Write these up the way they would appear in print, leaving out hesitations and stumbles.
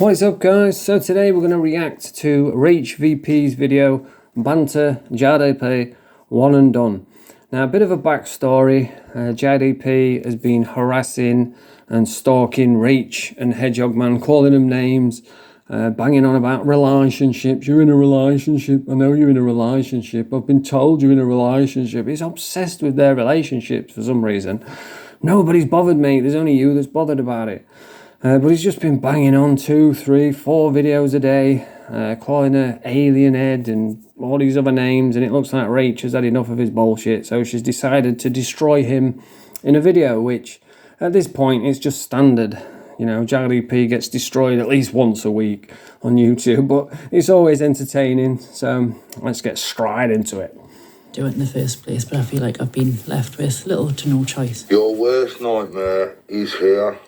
What is up, guys? So today we're going to react to Rach VP's video, Banter JDP One and Done. Now, a bit of a backstory. JDP has been harassing and stalking Rach and Hedgehog Man, calling them names, banging on about relationships. You're in a relationship. I know you're in a relationship. I've been told you're in a relationship. He's obsessed with their relationships for some reason. Nobody's bothered, mate. There's only you that's bothered about it. But he's just been banging on 2, 3, 4 videos a day, calling her Alien Ed and all these other names, and it looks like Rach has had enough of his bullshit, so she's decided to destroy him in a video, which at this point is just standard. You know, JDP gets destroyed at least once a week on YouTube, but it's always entertaining, so let's get straight into it. Do it in the first place, but I feel like I've been left with little to no choice. Your worst nightmare is here.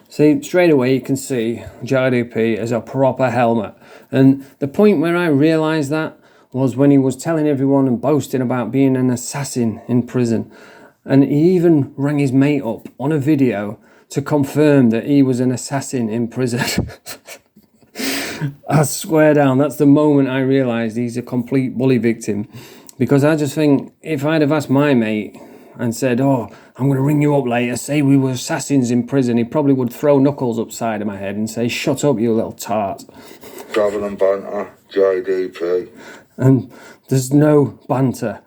See, straight away you can see JDP as a proper helmet. And the point where I realised that was when he was telling everyone and boasting about being an assassin in prison. And he even rang his mate up on a video to confirm that he was an assassin in prison. I swear down, that's the moment I realised he's a complete bully victim. Because I just think, if I'd have asked my mate and said, oh, I'm going to ring you up later, say we were assassins in prison, he probably would throw knuckles upside of my head and say, shut up, you little tart. Travel and banter, JDP. And there's no banter.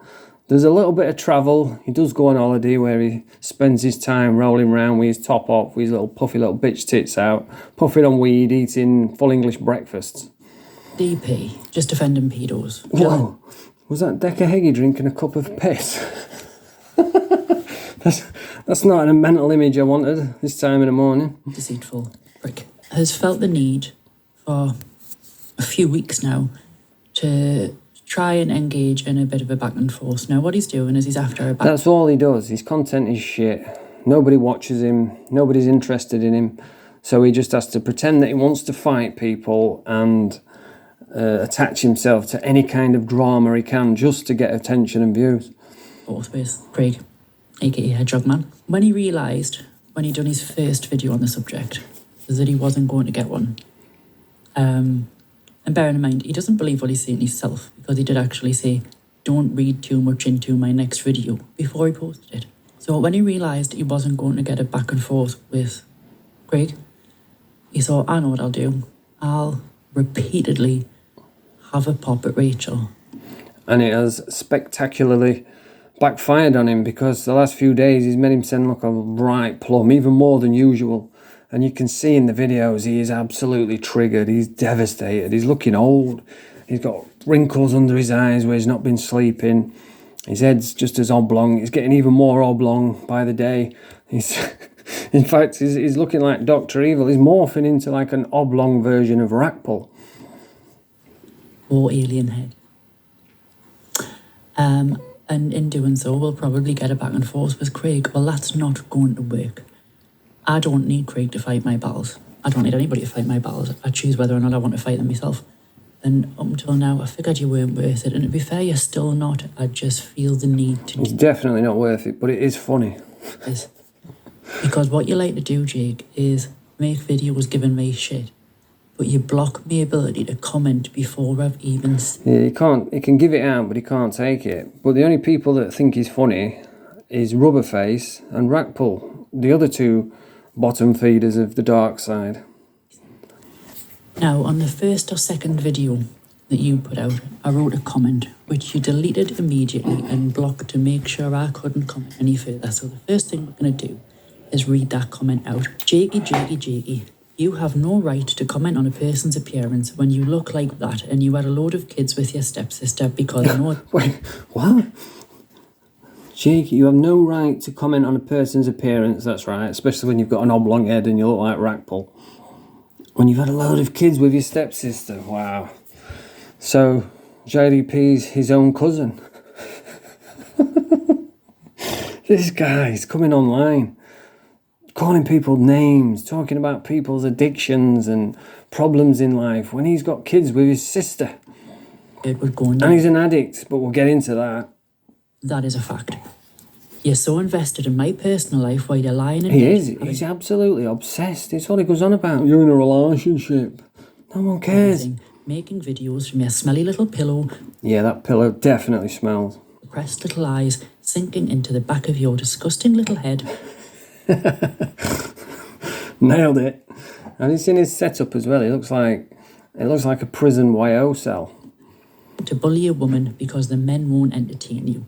There's a little bit of travel. He does go on holiday where he spends his time rolling around with his top off, with his little puffy little bitch tits out, puffing on weed, eating full English breakfasts. DP, just defending pedos. Whoa, was that Decker Heggie drinking a cup of piss? That's not a mental image I wanted this time in the morning. Deceitful prick has felt the need for a few weeks now to try and engage in a bit of a back and forth. Now what he's doing is he's after a back. That's all he does. His content is shit. Nobody watches him. Nobody's interested in him. So he just has to pretend that he wants to fight people and attach himself to any kind of drama he can just to get attention and views. Both with Craig, aka Hedgehog Man. When he realised, when he'd done his first video on the subject, that he wasn't going to get one. And bearing in mind, he doesn't believe what he's saying himself, because he did actually say, don't read too much into my next video, before he posted it. So when he realised he wasn't going to get a back and forth with Craig, he thought, I know what I'll do. I'll repeatedly have a pop at Rachel. And it has spectacularly backfired on him, because the last few days he's made himself look a right plum, even more than usual. And you can see in the videos he is absolutely triggered. He's devastated. He's looking old. He's got wrinkles under his eyes where he's not been sleeping. His head's just as oblong. He's getting even more oblong by the day. In fact, he's looking like Dr. Evil. He's morphing into like an oblong version of Rackpull. Or Alien Head. And in doing so, we'll probably get a back and forth with Craig. Well, that's not going to work. I don't need Craig to fight my battles. I don't need anybody to fight my battles. I choose whether or not I want to fight them myself. And up until now, I figured you weren't worth it. And to be fair, you're still not. I just feel the need to... It's definitely not worth it, but it is funny. Yes. Because what you like to do, Jake, is make videos giving me shit. But you block my ability to comment before I've even... Yeah, he can give it out, but he can't take it. But the only people that think he's funny is Rubberface and Rackpull, the other two bottom feeders of the dark side. Now, on the first or second video that you put out, I wrote a comment, which you deleted immediately and blocked to make sure I couldn't comment any further. So the first thing we're going to do is read that comment out. Jakey. You have no right to comment on a person's appearance when you look like that and you had a load of kids with your stepsister because no... Wait, what? Jake, you have no right to comment on a person's appearance, that's right, especially when you've got an oblong head and you look like Rackpull. When you've had a load of kids with your stepsister, wow. So, JDP's his own cousin. This guy's coming online, calling people names, talking about people's addictions and problems in life when he's got kids with his sister. It would go on. And he's an addict, but we'll get into that. That is a fact. You're so invested in my personal life while you're lying in He bed. is. He's absolutely obsessed. It's what he goes on about. You're in a relationship. No one cares. Making videos from your smelly little pillow. Yeah, that pillow definitely smells. Depressed little eyes sinking into the back of your disgusting little head. Nailed it. And it's in his setup as well. It looks like a prison YO cell. To bully a woman because the men won't entertain you.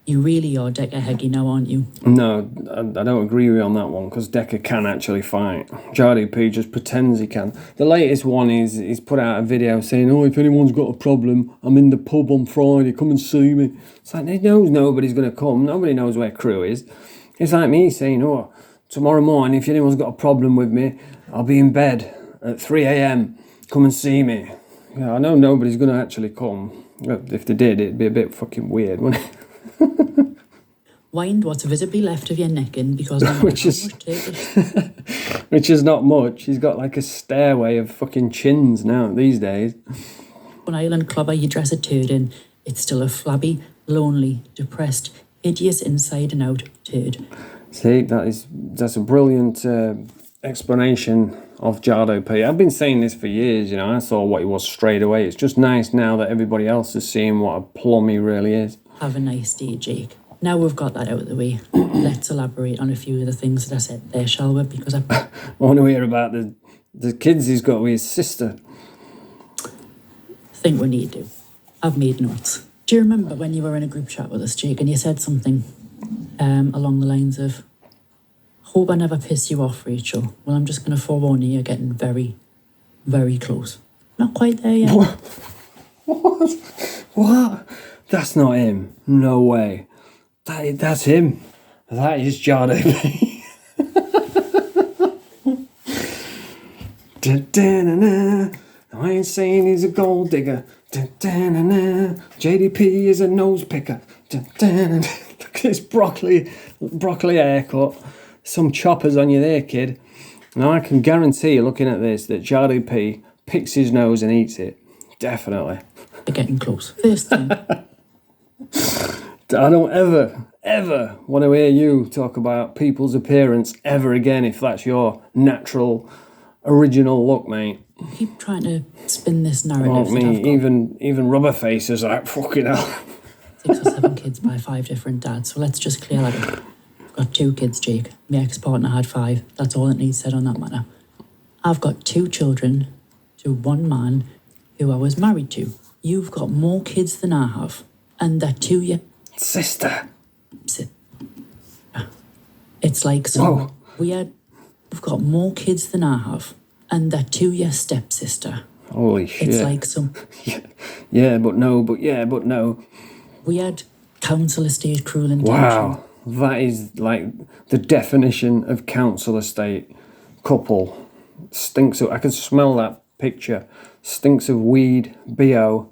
You really are Decker Heggie now, aren't you? No, I don't agree with you on that one, because Decker can actually fight. JDP just pretends he can. The latest one is he's put out a video saying, oh, if anyone's got a problem, I'm in the pub on Friday, come and see me. It's like, he knows nobody's going to come. Nobody knows where Crew is. It's like me saying, oh, tomorrow morning, if anyone's got a problem with me, I'll be in bed at 3 a.m. Come and see me. Yeah, I know nobody's going to actually come. If they did, it'd be a bit fucking weird, wouldn't it? Wind what's visibly left of your necking because which is not much. He's got like a stairway of fucking chins now these days. One island clubber you dress a turd in, it's still a flabby, lonely, depressed, hideous inside and out turd. See, that's a brilliant explanation of Jardo P. I've been saying this for years, I saw what he was straight away. It's just nice now that everybody else is seeing what a plum he really is. Have a nice day, Jake. Now we've got that out of the way, let's elaborate on a few of the things that I said there, shall we? Because I want to hear about the kids he's got with his sister. Think we need to. I've made notes. Do you remember when you were in a group chat with us, Jake, and you said something along the lines of, hope I never piss you off, Rachel. Well, I'm just going to forewarn you, you're getting very, very close. Not quite there yet. What? That's not him. No way. That's him. That is Jardo P. I ain't saying he's a gold digger. JDP is a nose picker. Look at this broccoli haircut. Some choppers on you there, kid. Now I can guarantee you, looking at this, that Jardo P picks his nose and eats it. Definitely. You're getting close. First thing. I don't ever want to hear you talk about people's appearance ever again if that's your natural, original look, mate. Keep trying to spin this narrative. Not me. Even Rubberface is like, fucking hell. 6 or 7 kids by 5 different dads. So let's just clear that up. I've got 2 kids, Jake. My ex-partner had 5. That's all that needs said on that matter. I've got 2 children to 1 man who I was married to. You've got more kids than I have. And they're 2 years... Sister. It's like some weird... We've got more kids than I have. And they're 2 your stepsister. Holy shit. It's like some... yeah, but no. Weird council estate cruel intention. Wow. That is like the definition of council estate couple. Stinks of... I can smell that picture. Stinks of weed, BO,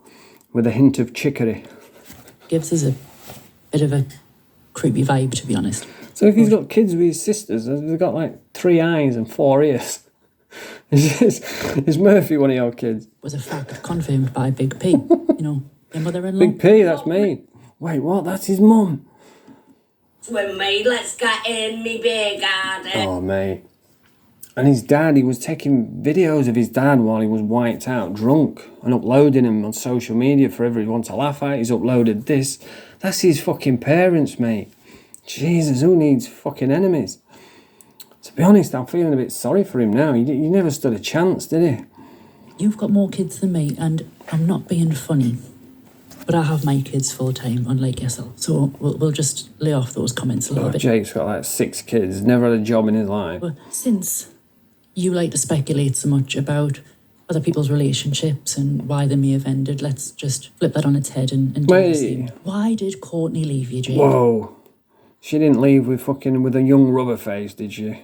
with a hint of chicory. Gives us a bit of a creepy vibe, to be honest. So if he's got kids with his sisters, they've got like 3 eyes and 4 ears. Is Murphy one of your kids? Was a fact confirmed by Big P. Your mother-in-law. Big P, that's me. Wait, what? That's his mum. Swim, mate, let's get in me beer garden. Oh, mate. And his dad, he was taking videos of his dad while he was wiped out, drunk, and uploading them on social media for everyone to laugh at. He's uploaded this. That's his fucking parents, mate. Jesus, who needs fucking enemies? To be honest, I'm feeling a bit sorry for him now. He never stood a chance, did he? You've got more kids than me, and I'm not being funny, but I have my kids full time, unlike yourself. So we'll just lay off those comments a little bit. Jake's got like 6 kids, never had a job in his life. But since you like to speculate so much about other people's relationships and why they may have ended, let's just flip that on its head and do the same. Why did Courtney leave you, Jake? Whoa. She didn't leave with a young Rubberface, did she?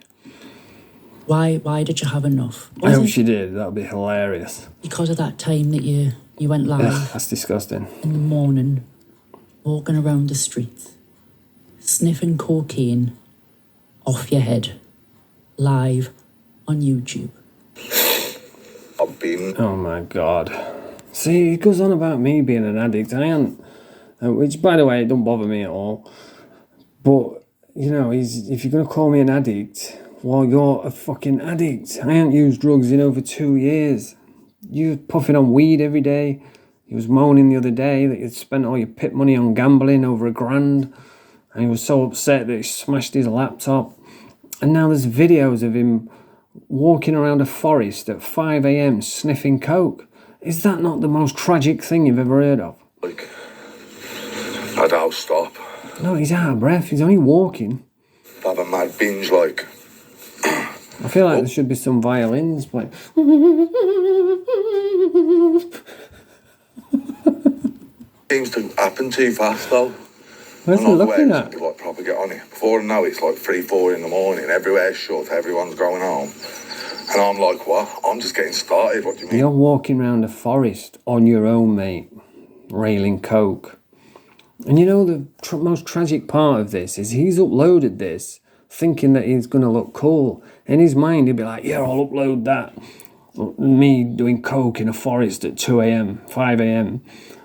Why did you have enough? I hope she did. That would be hilarious. Because of that time that you went live. Ugh, that's disgusting. In the morning, walking around the streets, sniffing cocaine off your head, live on YouTube. Oh my God. See, he goes on about me being an addict. I am, which, by the way, don't bother me at all. But, if you're going to call me an addict, well, you're a fucking addict. I haven't used drugs in over 2 years. you're puffing on weed every day. He was moaning the other day that you'd spent all your pit money on gambling, over $1,000. And he was so upset that he smashed his laptop. And now there's videos of him walking around a forest at 5 a.m. sniffing coke. Is that not the most tragic thing you've ever heard of? Like, I don't stop. No, he's out of breath. He's only walking. Have a mad binge, like. I feel like there should be some violins playing. Seems to happen too fast, though. Where's he looking at? Like, proper get on it. Before I know it's like 3, 4 in the morning. Everywhere's shut. Everyone's going home. And I'm like, what? I'm just getting started. What do you mean? You're walking around a forest on your own, mate, railing coke. And you know the most tragic part of this is he's uploaded this thinking that he's going to look cool. In his mind, he'd be like, yeah, I'll upload that. Me doing coke in a forest at 2 a.m., 5 a.m.,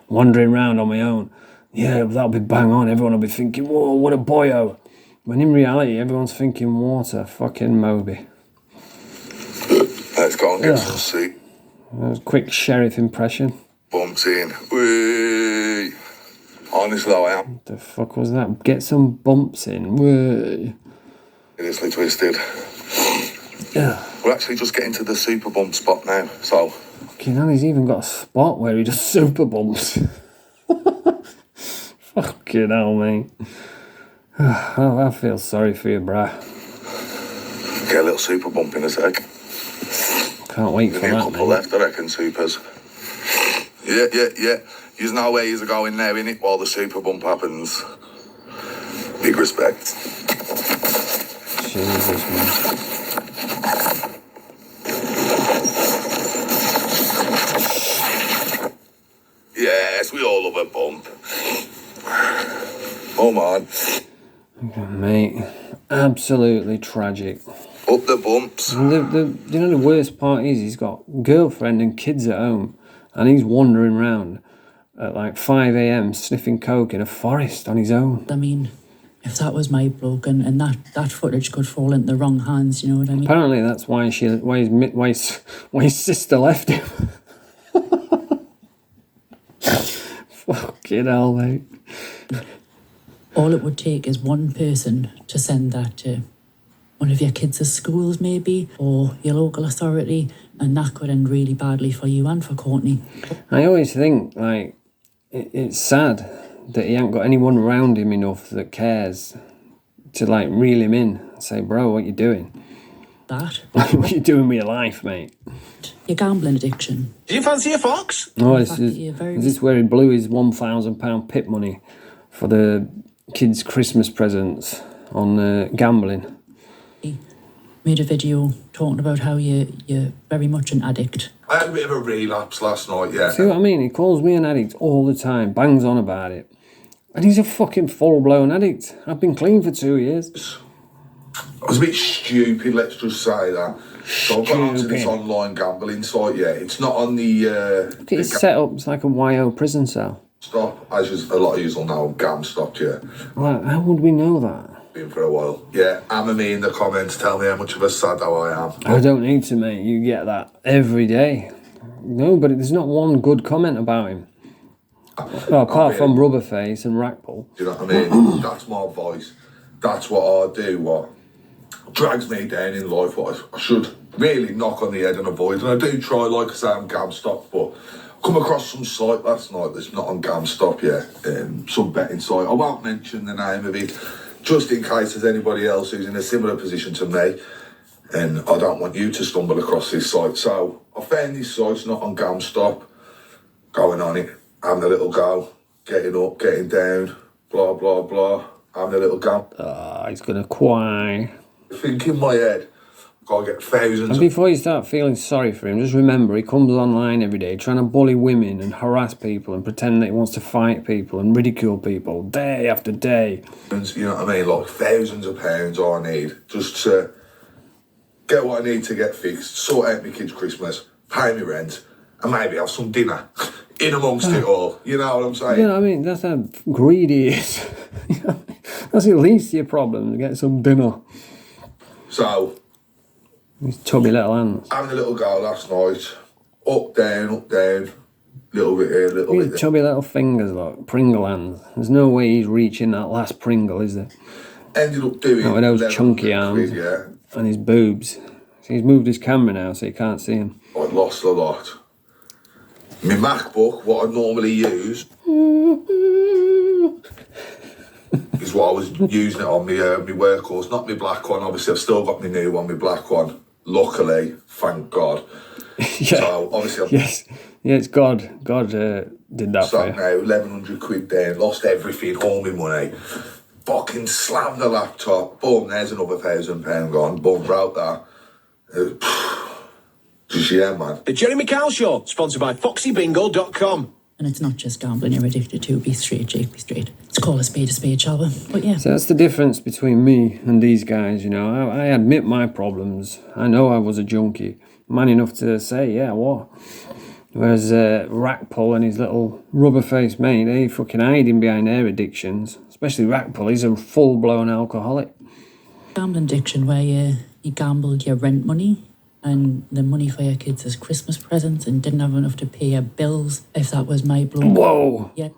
wandering around on my own. Yeah, that'll be bang on. Everyone will be thinking, whoa, what a boyo. When in reality, everyone's thinking, what a fucking Moby. Let's go and get some seat. That was a quick sheriff impression. Bumps in. Whee! Honestly, I am. What the fuck was that? Get some bumps in. Whee. Seriously twisted. Yeah. We're actually just getting to the super bump spot now, so. Fucking hell, he's even got a spot where he does super bumps. Fucking hell, mate. Oh, I feel sorry for you, brah. Get a little super bump in a sec. Can't wait for Only a that, couple mate. left, I reckon, supers. Yeah. You know where you're going now, innit, while the super bump happens. Big respect. Jesus, man. Yes, we all love a bump. Oh, man. Oh, mate, absolutely tragic. Up the bumps. And you know the worst part is he's got girlfriend and kids at home, and he's wandering around at like 5 a.m. sniffing coke in a forest on his own. I mean, if that was my bloke and that footage could fall into the wrong hands, you know what I mean? Apparently that's why his sister left him. Fucking hell, mate. All it would take is one person to send that to one of your kids' schools, maybe, or your local authority, and that could end really badly for you and for Courtney. I always think, like, it's sad that he ain't got anyone around him enough that cares to, like, reel him in and say, bro, what you doing? That. What you doing with your life, mate? Your gambling addiction. Do you fancy a fox? Oh, In is fact, you're very this where he blew his £1,000 pit money for the kids' Christmas presents on gambling? made a video talking about how you're very much an addict. I had a bit of a relapse last night, yeah. See what I mean? He calls me an addict all the time, bangs on about it. And he's a fucking full-blown addict. I've been clean for 2 years. I was a bit stupid, let's just say that. So I've gone onto this online gambling site, yeah. It's not on the... Look at his setup, it's like a YO prison cell. Stop, as a lot of you will know, GamStop, yeah. Like, how would we know that? Been for a while. Yeah, hammer me in the comments, tell me how much of a sado I am. I don't need to, mate. You get that every day. No, but there's not one good comment about him. Well, apart from Rubberface and Rackbull. Do you know what I mean? That's my voice. That's what I do, what drags me down in life, what I should really knock on the head and avoid. And I do try, like I say, I'm GamStop, but I come across some site last night that's not on GamStop yet, some betting site. I won't mention the name of it, just in case there's anybody else who's in a similar position to me, and I don't want you to stumble across this site. So I found this site's not on GamStop, going on it, having a little go, getting up, getting down, blah, blah, blah, having a little go. He's going to cry. Think in my head, I've got to get thousands And before you start feeling sorry for him, just remember he comes online every day trying to bully women and harass people and pretend that he wants to fight people and ridicule people day after day. you know what I mean, like thousands of pounds I need just to get what I need to get fixed, sort out my kids' Christmas, pay me rent, and maybe have some dinner in amongst it all. You know what I'm saying? You know what I mean? That's how greedy he is. You know? That's at least your problem, to get some dinner. So, These tubby little hands. having a little go last night, up, down, little bit here, little bit His there. chubby little fingers, like Pringle hands. There's no way he's reaching that last Pringle, is there? Ended up doing Not with those 1100 chunky arms. quid, yeah. And his boobs. So he's moved his camera now so you can't see him. I lost a lot. My MacBook, what I normally use, is what I was using it on my workhorse, not my black one. Obviously, I've still got my new one, my black one. Luckily, thank God. Yeah. So obviously, I'm Yes. Yeah, it's God. God did that for sat you. now, 1100 quid down, lost everything, all my money. Fucking slammed the laptop. Boom, there's another £1,000 gone. Boom, broke that. Just yeah, man. The Jerry McCall Show, sponsored by FoxyBingo.com. And it's not just gambling you're addicted to. Be straight, Jake, be straight. Let's call a spade, shall we? But yeah. So that's the difference between me and these guys, you know. I admit my problems. I know I was a junkie. Man enough to say, yeah, what? Whereas Rackpull and his little rubber-faced mate, they fucking hiding behind their addictions. Especially Rackpull, he's a full-blown alcoholic. Gambling addiction where you gambled your rent money and the money for your kids as Christmas presents and didn't have enough to pay your bills, if that was my blow. Whoa! Yeah.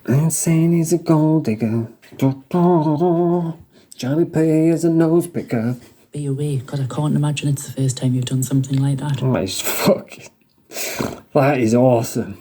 I'm saying he's a gold digger. Johnny Pay is a nose picker. Be away, because I can't imagine it's the first time you've done something like that. Oh, it's fucking... That is awesome.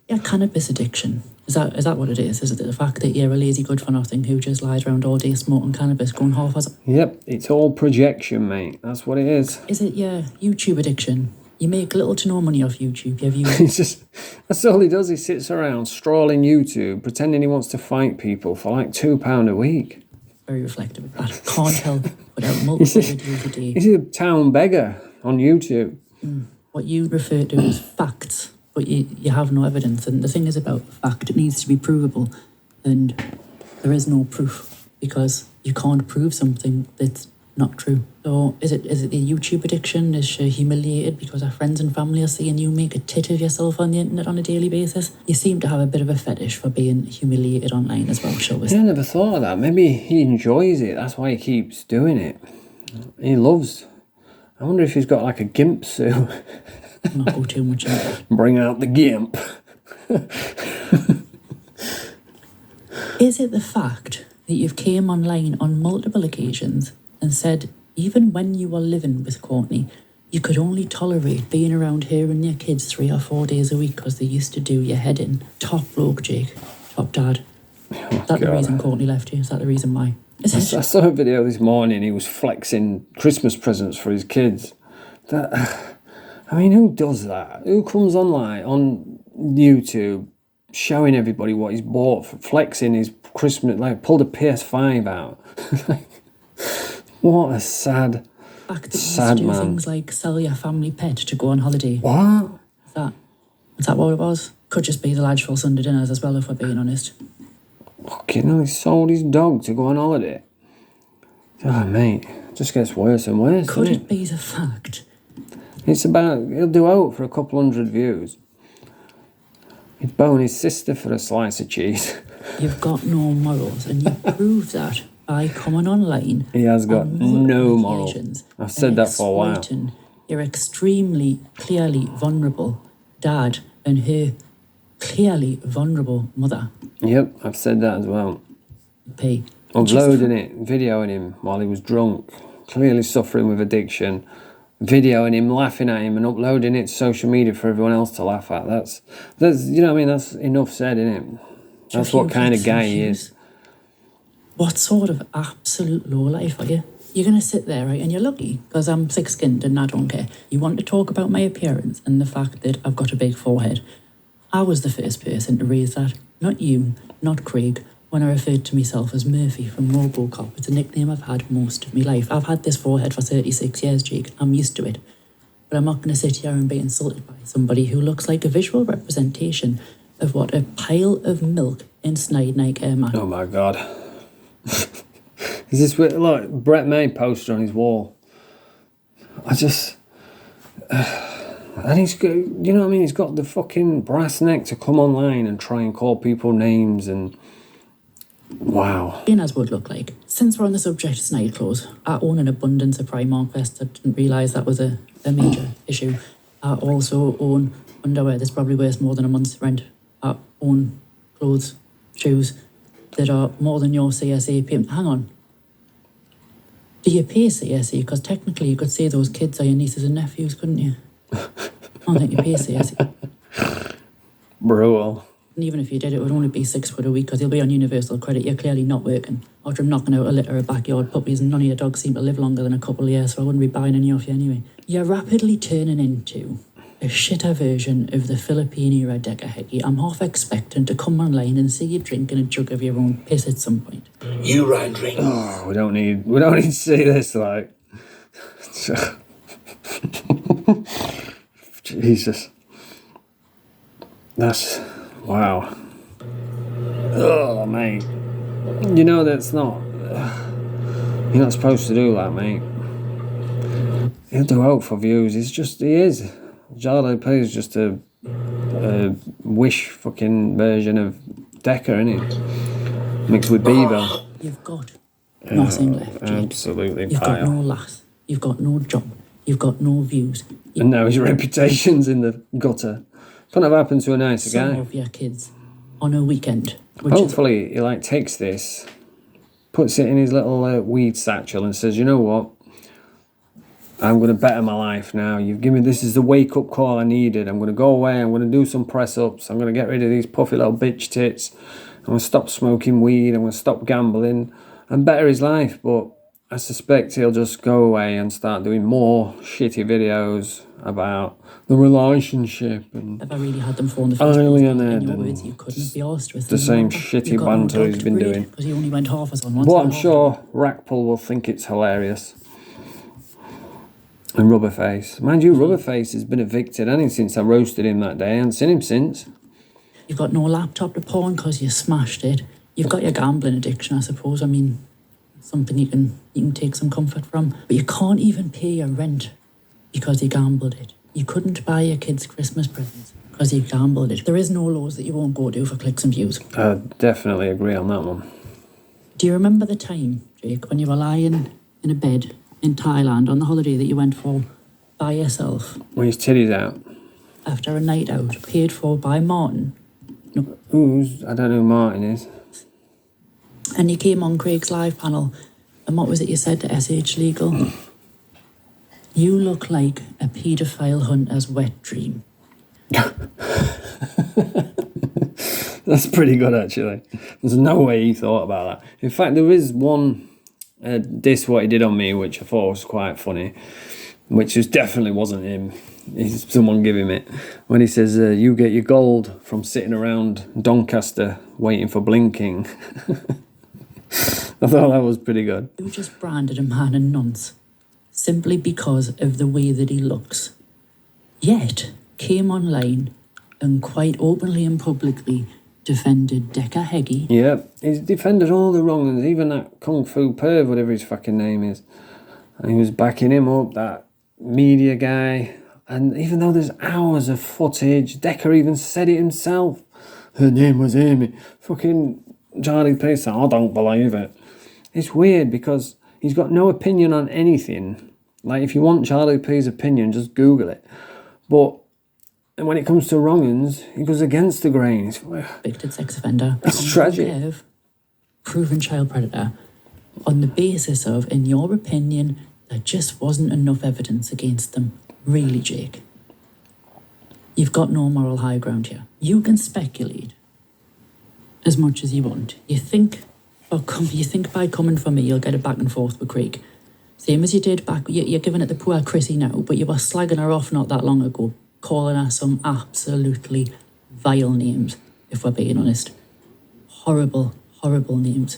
Yeah, cannabis addiction. Is that what it is? Is it the fact that you're a lazy good-for-nothing who just lies around all day smoking cannabis, going half as... Yep, it's all projection, mate. That's what it is. Is it your YouTube addiction? You make little to no money off YouTube. Your views... He's just... That's all he does. He sits around, strolling YouTube, pretending he wants to fight people for like £2 a week. Very reflective of that. Can't help but out multiple videos a day. He's a town beggar on YouTube. What you refer to as facts, but you have no evidence. And the thing is about fact, it needs to be provable. And there is no proof because you can't prove something that's not true. So is it the YouTube addiction? Is she humiliated because her friends and family are seeing you make a tit of yourself on the internet on a daily basis? You seem to have a bit of a fetish for being humiliated online as well, shall we say? I never thought of that. Maybe he enjoys it. That's why he keeps doing it. He loves... I wonder if he's got like a gimp suit. Not go too much into that. Bring out the gimp. Is it the fact that you've came online on multiple occasions and said, even when you were living with Courtney, you could only tolerate being around her and your kids 3 or 4 days a week because they used to do your head in? Top bloke, Jake. Top dad. Is that the reason Courtney left you? Is that the reason why? I saw a video this morning. He was flexing Christmas presents for his kids. I mean, who does that? Who comes online on YouTube showing everybody what he's bought, flexing his Christmas, like pulled a PS5 out? What a sad do man. Things like sell your family pet to go on holiday. What? Is that what it was? Could just be the lads for Sunday dinners as well, if we're being honest. Fucking hell, he sold his dog to go on holiday. Oh, mate, it just gets worse and worse. Could doesn't it be the fact? It's about, he'll do out for a couple 100 views. He'd bone his sister for a slice of cheese. You've got no morals, and you prove that by coming online. He has got on no multiple moral. occasions I've said and that for a while. exploiting your extremely, clearly vulnerable dad and her clearly vulnerable mother. Yep, I've said that as well. P. Uploading it, videoing him while he was drunk, clearly suffering with addiction, videoing him, laughing at him and uploading it to social media for everyone else to laugh at. That's you know what I mean, that's enough said, isn't it? That's what kind of guy he is. What sort of absolute lowlife are you? You're going to sit there, right, and you're lucky, because I'm thick-skinned and I don't care. You want to talk about my appearance and the fact that I've got a big forehead. I was the first person to raise that. Not you, not Craig, when I referred to myself as Murphy from Robocop. It's a nickname I've had most of my life. I've had this forehead for 36 years, Jake. I'm used to it. But I'm not going to sit here and be insulted by somebody who looks like a visual representation of what a pile of milk in Snide Nike Air Man. Oh my God. Is this what, look, Brett May poster on his wall. I just... and he's got, you know what I mean? He's got the fucking brass neck to come online and try and call people names and... Wow. As would look like. Since we're on the subject of snide clothes, I own an abundance of Primark vests. I didn't realise that was a a major issue. I also own underwear that's probably worth more than a month's rent. I own clothes, shoes that are more than your CSA payment. Hang on. Do you pay CSA? Because technically you could say those kids are your nieces and nephews, couldn't you? I don't think you pay CSA. Brutal. And even if you did, it would only be £6 a week because you'll be on universal credit. You're clearly not working. After I'm knocking out a litter of backyard puppies, and none of your dogs seem to live longer than a couple of years, so I wouldn't be buying any off you anyway. You're rapidly turning into a shitter version of the Filipino Decker Heggie. I'm half expecting to come online and see you drinking a jug of your own piss at some point. You run drink. Oh, we don't need to see this, like. Jesus. That's, wow. Oh, mate. You know that's not, you're not supposed to do that, mate. He'll do out for views. He is. Jado P is just a wish fucking version of Decker, isn't it? Mixed with Bieber. You've got nothing left, Jake. Absolutely You've vile. got no lass. You've got no job. You've got no views. And now his reputation's in the gutter. Couldn't have happened to a nicer Some guy. of your kids on a weekend. Which Hopefully he like takes this, puts it in his little weed satchel and says, you know what? I'm going to better my life now. You've given me, this is the wake-up call I needed. I'm going to go away. I'm going to do some press-ups. I'm going to get rid of these puffy little bitch tits. I'm going to stop smoking weed. I'm going to stop gambling and better his life. But I suspect he'll just go away and start doing more shitty videos about the relationship and if I really had them for in the first place, alienated in your and words, you couldn't be arsed with the them. same Remember? shitty You got no banter dog he's to been breed, doing. because he only went half as on once. But and I'm half sure Rackpull will think it's hilarious. And Rubberface. Mind you, Rubberface has been evicted, hasn't he, since I roasted him that day. I haven't seen him since. You've got no laptop to pawn because you smashed it. You've got your gambling addiction, I suppose. I mean, something you can take some comfort from. But you can't even pay your rent because you gambled it. You couldn't buy your kids Christmas presents because you gambled it. There is no laws that you won't go to for clicks and views. I definitely agree on that one. Do you remember the time, Jake, when you were lying in a bed in Thailand on the holiday that you went for by yourself When his titty's out. after a night out paid for by Martin? No. I don't know who Martin is. And you came on Craig's live panel, and what was it you said to SH Legal? You look like a paedophile hunter's wet dream. That's pretty good, actually. There's no way he thought about that. In fact, there is one diss what he did on me, which I thought was quite funny, which definitely wasn't him. It's someone give him it. When he says, you get your gold from sitting around Doncaster waiting for blinking. I thought that was pretty good. You just branded a man a nonce simply because of the way that he looks. Yet came online and quite openly and publicly defended Decker Heggie. Yeah, he's defended all the wrong ones, even that Kung Fu Perv, whatever his fucking name is. And he was backing him up, that media guy. And even though there's hours of footage, Decker even said it himself. Her name was Amy. Fucking Charlie P said, I don't believe it. It's weird because he's got no opinion on anything. Like, if you want Charlie P's opinion, just Google it. But and when it comes to wrong-uns, he goes against the grain. It's Convicted sex offender. It's tragic. Convicted, proven child predator. On the basis of, in your opinion, there just wasn't enough evidence against them. Really, Jake? You've got no moral high ground here. You can speculate as much as you want. You think by coming for me, you'll get it back and forth with Craig. Same as you did back, you're giving it the poor Chrissy now, but you were slagging her off not that long ago, calling her some absolutely vile names, if we're being honest. Horrible, horrible names.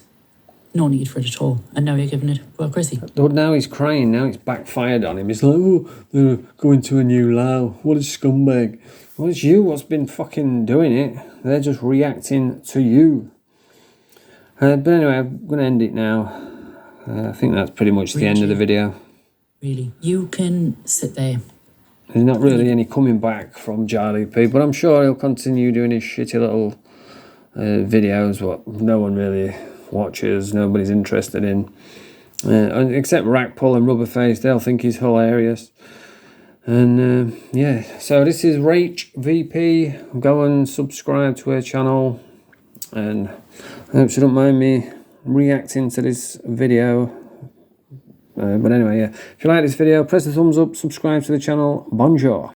No need for it at all. And now you're giving it poor Chrissy. Now he's crying, now it's backfired on him. He's like, oh, they're going to a new Lao. What a scumbag. Well, it's you what's been fucking doing it. They're just reacting to you. But anyway, I'm going to end it now. I think that's pretty much the end of the video. Really. You can sit there. There's not really any coming back from Charlie P, but I'm sure he'll continue doing his shitty little videos, what no one really watches, nobody's interested in. Except Rackpull and Rubberface, they'll think he's hilarious. And yeah, so this is Rach VP. Go and subscribe to her channel, and I hope she don't mind me reacting to this video. But anyway, yeah, if you like this video, press the thumbs up, subscribe to the channel. Bonjour.